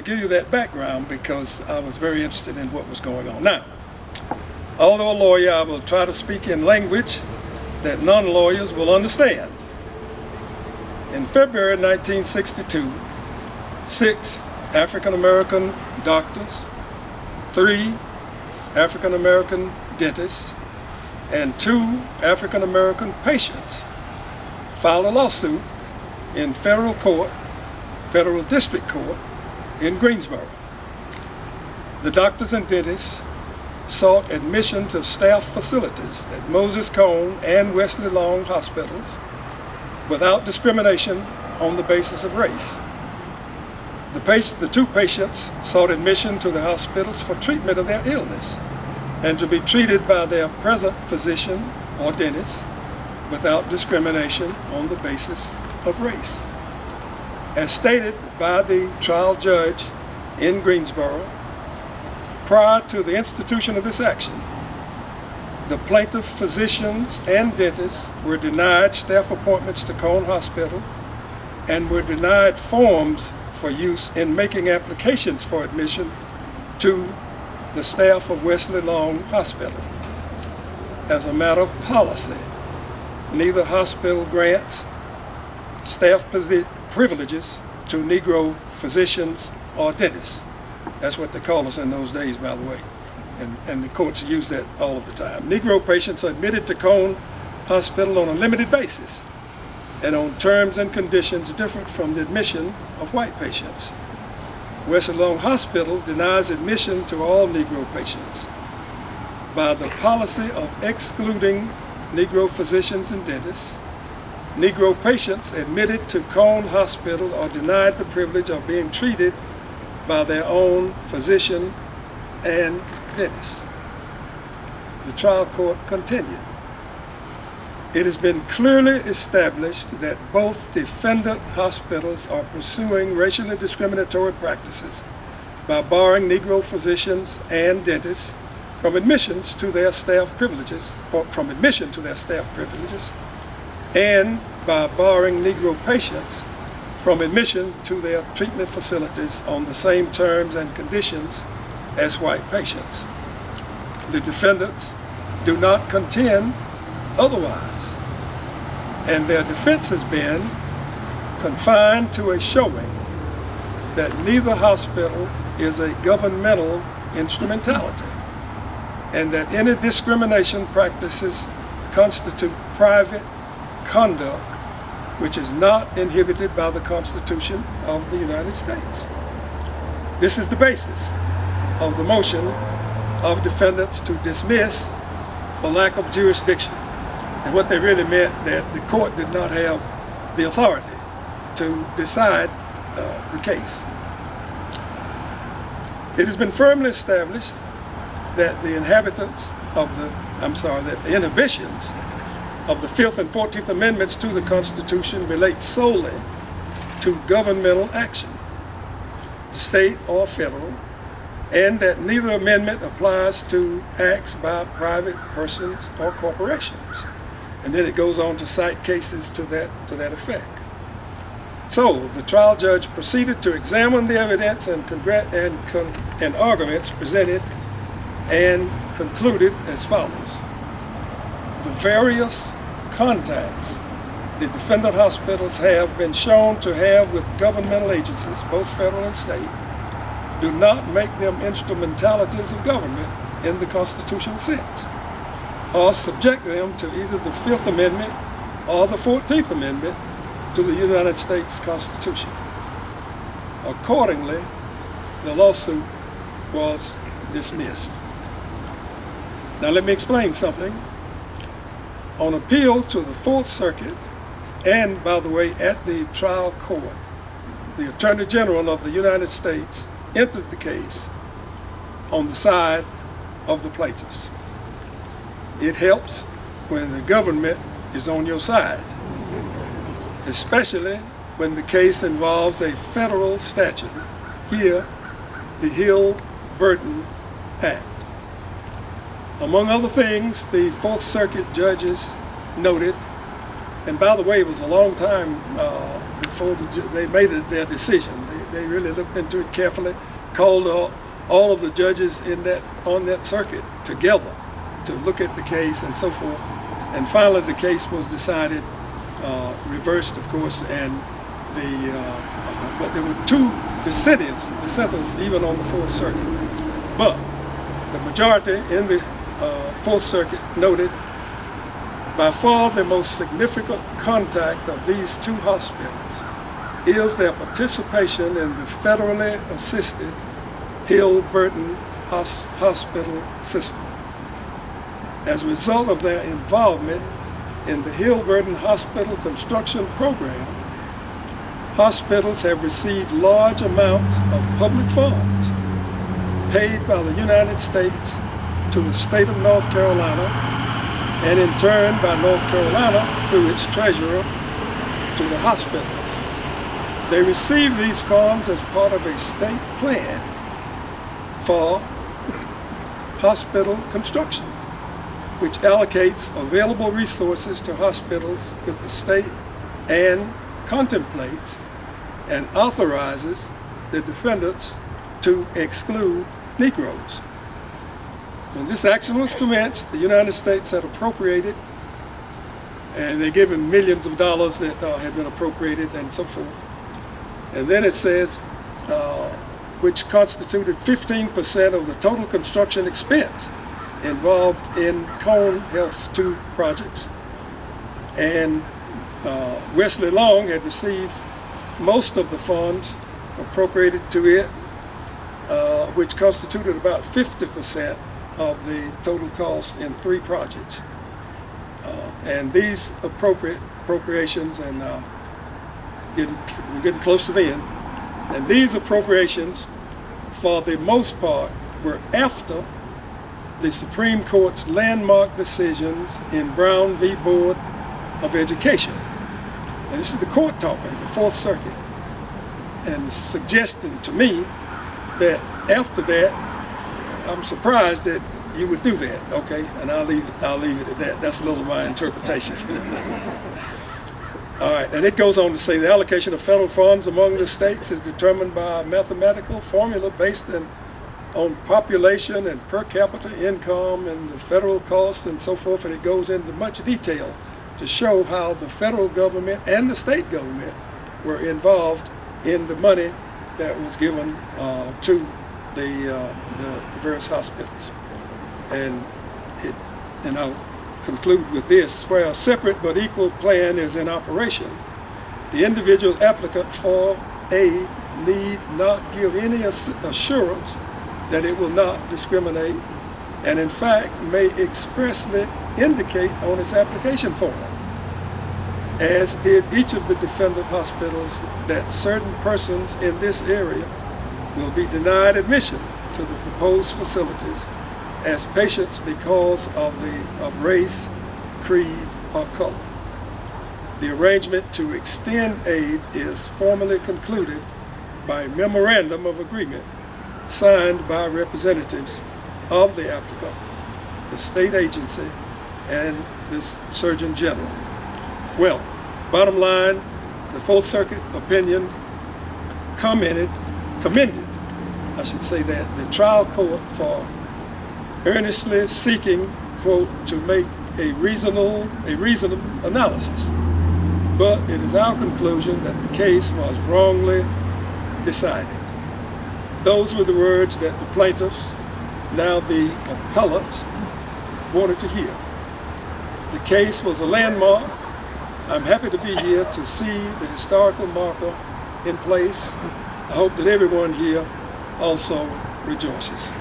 give you that background because I was very interested in what was going on. Now, although a lawyer, I will try to speak in language that non-lawyers will understand. In February 1962, 6 African-American doctors, 3 African-American dentists, and 2 African-American patients filed a lawsuit in federal district court in Greensboro. The doctors and dentists sought admission to staff facilities at Moses Cone and Wesley Long hospitals without discrimination on the basis of race. The 2 patients sought admission to the hospitals for treatment of their illness and to be treated by their present physician or dentist without discrimination on the basis of race. As stated by the trial judge in Greensboro, prior to the institution of this action, the plaintiff physicians and dentists were denied staff appointments to Cone Hospital and were denied forms for use in making applications for admission to the staff of Wesley Long Hospital. As a matter of policy, neither hospital grants staff privileges to Negro physicians or dentists. That's what they called us in those days, by the way. And the courts use that all of the time. Negro patients are admitted to Cone Hospital on a limited basis and on terms and conditions different from the admission of white patients. Wesley Long Hospital denies admission to all Negro patients. By the policy of excluding Negro physicians and dentists, Negro patients admitted to Cone Hospital are denied the privilege of being treated by their own physician and dentist. The trial court continued. It has been clearly established that both defendant hospitals are pursuing racially discriminatory practices by barring Negro physicians and dentists from admissions to their staff privileges, and by barring Negro patients from admission to their treatment facilities on the same terms and conditions as white patients. The defendants do not contend otherwise, and their defense has been confined to a showing that neither hospital is a governmental instrumentality, and that any discrimination practices constitute private conduct which is not inhibited by the Constitution of the United States. This is the basis of the motion of defendants to dismiss for lack of jurisdiction. And what they really meant that the court did not have the authority to decide the case. It has been firmly established that the inhibitions of the Fifth and 14th Amendments to the Constitution relate solely to governmental action, state or federal, and that neither amendment applies to acts by private persons or corporations. And then it goes on to cite cases to that effect. So the trial judge proceeded to examine the evidence and arguments presented and concluded as follows. The various contacts the defendant hospitals have been shown to have with governmental agencies, both federal and state, do not make them instrumentalities of government in the constitutional sense, or subject them to either the Fifth Amendment or the 14th Amendment to the United States Constitution. Accordingly, the lawsuit was dismissed. Now let me explain something. On appeal to the Fourth Circuit, and by the way, at the trial court, the Attorney General of the United States entered the case on the side of the plaintiffs. It helps when the government is on your side, especially when the case involves a federal statute, here, the Hill-Burton Act. Among other things, the Fourth Circuit judges noted And by the way, it was a long time before they made their decision. They really looked into it carefully, called all of the judges on that circuit together to look at the case and so forth. And finally the case was decided, reversed of course, and but there were two dissenters even on the Fourth Circuit. But the majority in the Fourth Circuit noted by far the most significant contact of these two hospitals is their participation in the federally assisted Hill-Burton hospital system. As a result of their involvement in the Hill-Burton hospital construction program, hospitals have received large amounts of public funds paid by the United States to the state of North Carolina, and in turn by North Carolina through its treasurer to the hospitals. They receive these funds as part of a state plan for hospital construction, which allocates available resources to hospitals with the state and contemplates and authorizes the defendants to exclude Negroes. When this action was commenced, the United States had appropriated, and they gave him millions of dollars that had been appropriated and so forth. And then it says, which constituted 15% of the total construction expense involved in Cone Health's two projects. And Wesley Long had received most of the funds appropriated to it, which constituted about 50% of the total cost in three projects. And these appropriations, and we're getting close to the end, and these appropriations, for the most part, were after the Supreme Court's landmark decisions in Brown v. Board of Education. And this is the court talking, the Fourth Circuit, and suggesting to me that after that, I'm surprised that you would do that, okay? And I'll leave it at that. That's a little of my interpretation. All right, and it goes on to say the allocation of federal funds among the states is determined by a mathematical formula based on population and per capita income and the federal cost and so forth, and it goes into much detail to show how the federal government and the state government were involved in the money that was given to the various hospitals. And I'll conclude with this: where a separate but equal plan is in operation, the individual applicant for aid need not give any assurance that it will not discriminate, and in fact may expressly indicate on its application form, as did each of the defendant hospitals, that certain persons in this area will be denied admission to the proposed facilities as patients because of race, creed, or color. The arrangement to extend aid is formally concluded by a memorandum of agreement signed by representatives of the applicant, the state agency, and the Surgeon General. Well, bottom line, the Fourth Circuit opinion commended, I should say that, the trial court for earnestly seeking, quote, to make a reasonable analysis. But it is our conclusion that the case was wrongly decided. Those were the words that the plaintiffs, now the appellants, wanted to hear. The case was a landmark. I'm happy to be here to see the historical marker in place. I hope that everyone here also rejoices.